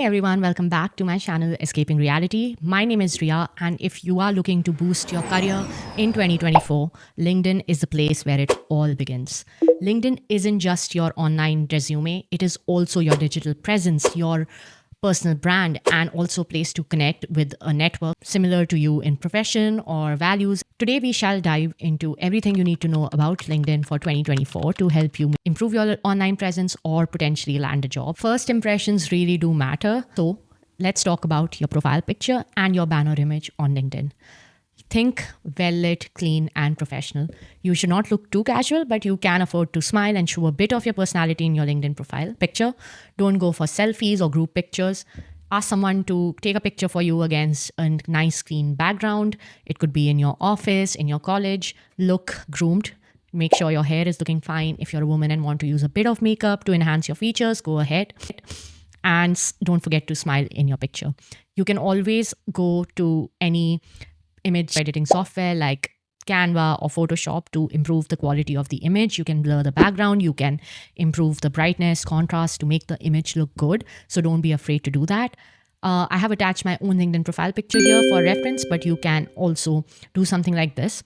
Hey everyone, welcome back to my channel Escaping Reality. My name is Ria, and if you are looking to boost your career in 2024, LinkedIn is the place where it all begins. LinkedIn isn't just your online resume, it is also your digital presence, your personal brand, and also a place to connect with a network similar to you in profession or values. Today, we shall dive into everything you need to know about LinkedIn for 2024 to help you improve your online presence or potentially land a job. First impressions really do matter. So, let's talk about your profile picture and your banner image on LinkedIn. Think well lit, clean, and professional. You should not look too casual, but you can afford to smile and show a bit of your personality in your LinkedIn profile picture. Don't go for selfies or group pictures. Ask someone to take a picture for you against a nice, clean background. It could be in your office, in your college. Look groomed. Make sure your hair is looking fine. If you're a woman and want to use a bit of makeup to enhance your features, go ahead. And don't forget to smile in your picture. You can always go to any image editing software like Canva or Photoshop to improve the quality of the image. You can blur the background, you can improve the brightness, contrast to make the image look good. So don't be afraid to do that. I have attached my own LinkedIn profile picture here for reference, but you can also do something like this.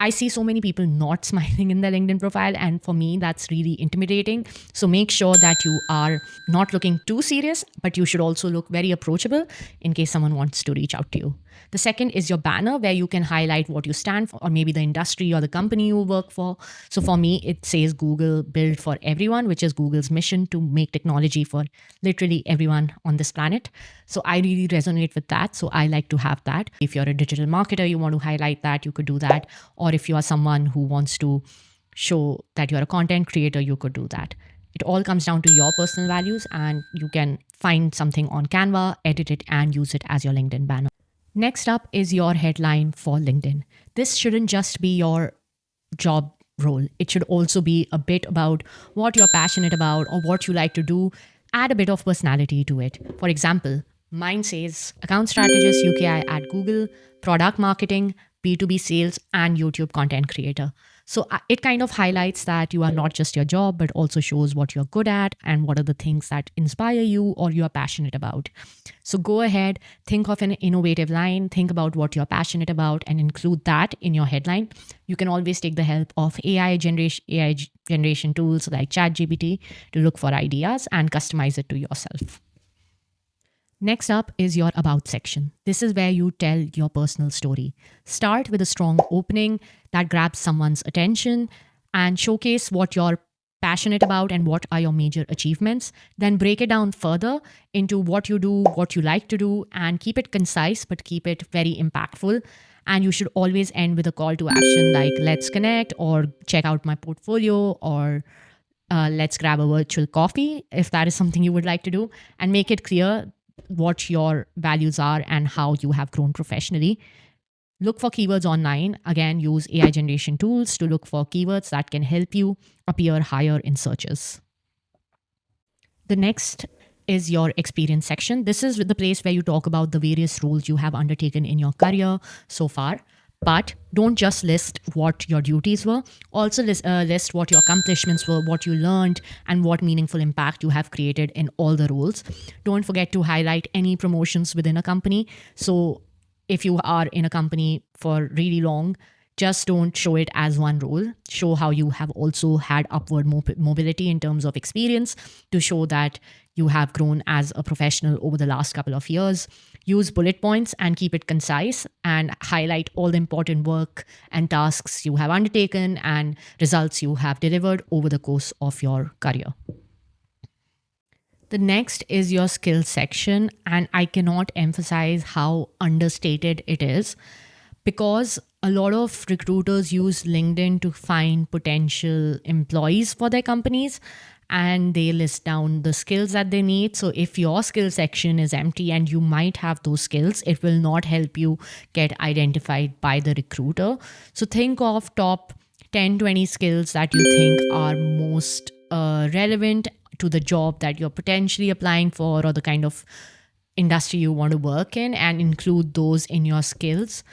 I see so many people not smiling in their LinkedIn profile, and for me, that's really intimidating. So make sure that you are not looking too serious, but you should also look very approachable in case someone wants to reach out to you. The second is your banner, where you can highlight what you stand for, or maybe the industry or the company you work for. So for me, it says Google Build for Everyone, which is Google's mission to make technology for literally everyone on this planet. So I really resonate with that. So I like to have that. If you're a digital marketer, you want to highlight that, you could do that. Or if you are someone who wants to show that you're a content creator, you could do that. It all comes down to your personal values, and you can find something on Canva, edit it, and use it as your LinkedIn banner. Next up is your headline for LinkedIn. This shouldn't just be your job role, it should also be a bit about what you're passionate about or what you like to do. Add a bit of personality to it. For example, mine says account strategist UKI at Google, product marketing, B2B sales, and YouTube content creator. So it kind of highlights that you are not just your job, but also shows what you're good at and what are the things that inspire you or you are passionate about. So go ahead, think of an innovative line, think about what you're passionate about, and include that in your headline. You can always take the help of AI generation tools like ChatGPT to look for ideas and customize it to yourself. Next up is your About section. This is where you tell your personal story. Start with a strong opening that grabs someone's attention and showcase what you're passionate about and what are your major achievements. Then break it down further into what you do, what you like to do, and keep it concise but keep it very impactful. And you should always end with a call to action like let's connect or check out my portfolio or let's grab a virtual coffee if that is something you would like to do, and make it clear what your values are and how you have grown professionally. Look for keywords online. Again, use AI generation tools to look for keywords that can help you appear higher in searches. The next is your experience section. This is the place where you talk about the various roles you have undertaken in your career so far. But don't just list what your duties were. Also list what your accomplishments were, what you learned, and what meaningful impact you have created in all the roles. Don't forget to highlight any promotions within a company. So if you are in a company for really long, just don't show it as one role. Show how you have also had upward mobility in terms of experience to show that you have grown as a professional over the last couple of years. Use bullet points and keep it concise and highlight all the important work and tasks you have undertaken and results you have delivered over the course of your career. The next is your skills section, and I cannot emphasize how understated it is because a lot of recruiters use LinkedIn to find potential employees for their companies and they list down the skills that they need. So if your skill section is empty and you might have those skills, it will not help you get identified by the recruiter. So think of top 10, 20 skills that you think are most relevant to the job that you're potentially applying for or the kind of industry you want to work in, and include those in your skills.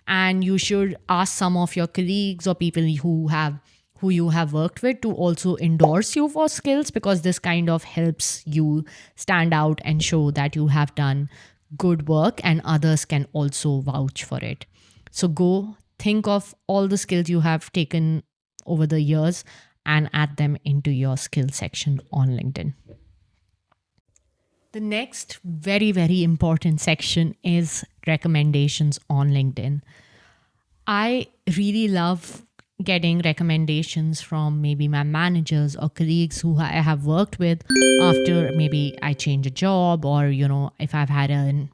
And you should ask some of your colleagues or people who have who you have worked with to also endorse you for skills, because this kind of helps you stand out and show that you have done good work and others can also vouch for it. So go think of all the skills you have taken over the years and add them into your skill section on LinkedIn. The next very, very important section is recommendations on LinkedIn. I really love getting recommendations from maybe my managers or colleagues who I have worked with after maybe I change a job, or, if I've had a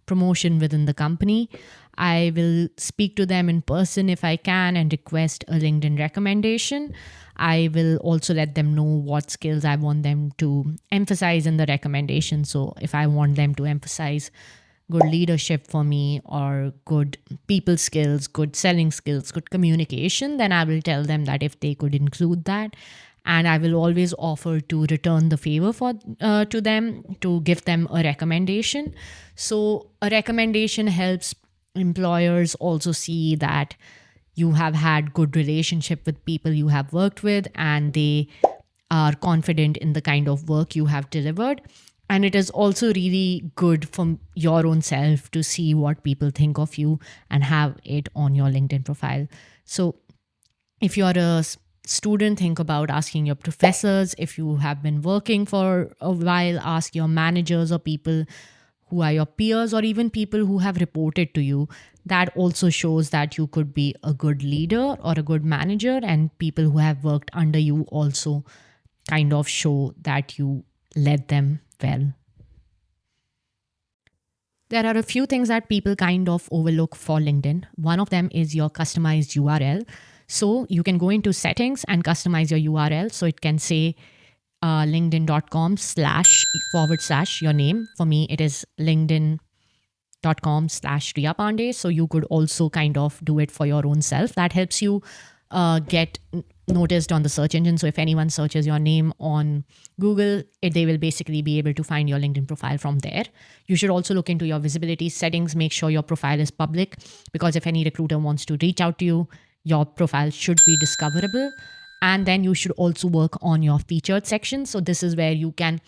promotion within the company. I will speak to them in person if I can and request a LinkedIn recommendation. I will also let them know what skills I want them to emphasize in the recommendation. So if I want them to emphasize good leadership for me, or good people skills, good selling skills, good communication, then I will tell them that if they could include that. And I will always offer to return the favor to them, to give them a recommendation. So a recommendation helps employers also see that you have had good relationship with people you have worked with, and they are confident in the kind of work you have delivered. And it is also really good for your own self to see what people think of you and have it on your LinkedIn profile. So if you're a student, think about asking your professors. If you have been working for a while, ask your managers or people who are your peers, or even people who have reported to you. That also shows that you could be a good leader or a good manager, and people who have worked under you also kind of show that you led them well. There are a few things that people kind of overlook for LinkedIn. One of them is your customized URL. So you can go into settings and customize your URL. So it can say linkedin.com// your name. For me, it is linkedin.com/Riya Pandey. So you could also kind of do it for your own self. That helps you get noticed on the search engine. So if anyone searches your name on Google, they will basically be able to find your LinkedIn profile from there. You should also look into your visibility settings. Make sure your profile is public, because if any recruiter wants to reach out to you, your profile should be discoverable. And then you should also work on your featured section. So this is where you can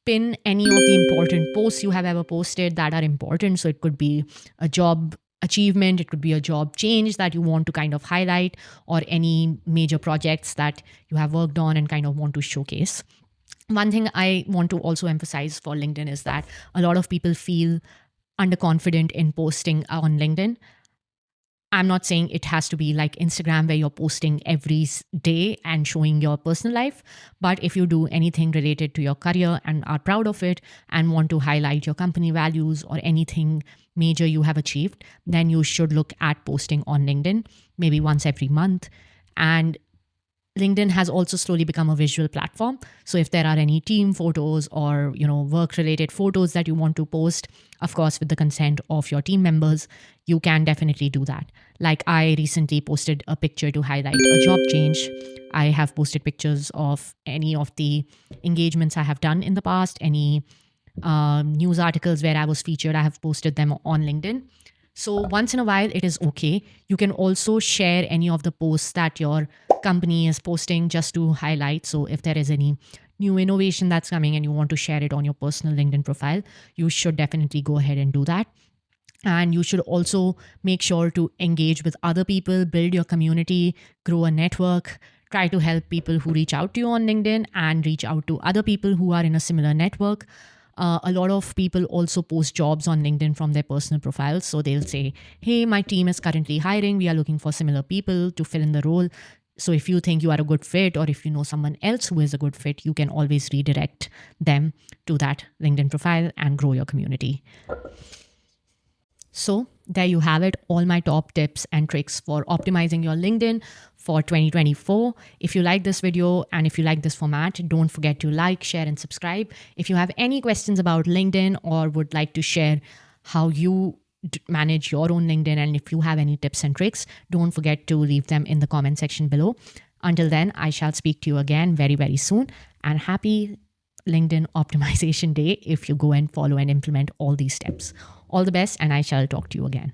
pin any of the important posts you have ever posted that are important. So it could be a job achievement, it could be a job change that you want to kind of highlight, or any major projects that you have worked on and kind of want to showcase. One thing I want to also emphasize for LinkedIn is that a lot of people feel underconfident in posting on LinkedIn. I'm not saying it has to be like Instagram where you're posting every day and showing your personal life. But if you do anything related to your career and are proud of it and want to highlight your company values or anything major you have achieved, then you should look at posting on LinkedIn maybe once every month. And LinkedIn has also slowly become a visual platform. So if there are any team photos or, work related photos that you want to post, of course, with the consent of your team members, you can definitely do that. Like I recently posted a picture to highlight a job change. I have posted pictures of any of the engagements I have done in the past, any news articles where I was featured. I have posted them on LinkedIn. So once in a while, it is okay. You can also share any of the posts that your company is posting just to highlight. So if there is any new innovation that's coming and you want to share it on your personal LinkedIn profile, you should definitely go ahead and do that. And you should also make sure to engage with other people, build your community, grow a network, try to help people who reach out to you on LinkedIn and reach out to other people who are in a similar network. A lot of people also post jobs on LinkedIn from their personal profiles. So they'll say, hey, my team is currently hiring. We are looking for similar people to fill in the role. So if you think you are a good fit, or if you know someone else who is a good fit, you can always redirect them to that LinkedIn profile and grow your community. So there you have it, all my top tips and tricks for optimizing your LinkedIn for 2024. If you like this video and if you like this format, don't forget to like, share, and subscribe. If you have any questions about LinkedIn or would like to share how you manage your own LinkedIn, and if you have any tips and tricks, don't forget to leave them in the comment section below. Until then, I shall speak to you again very, very soon. And happy LinkedIn optimization day if you go and follow and implement all these steps. All the best, and I shall talk to you again.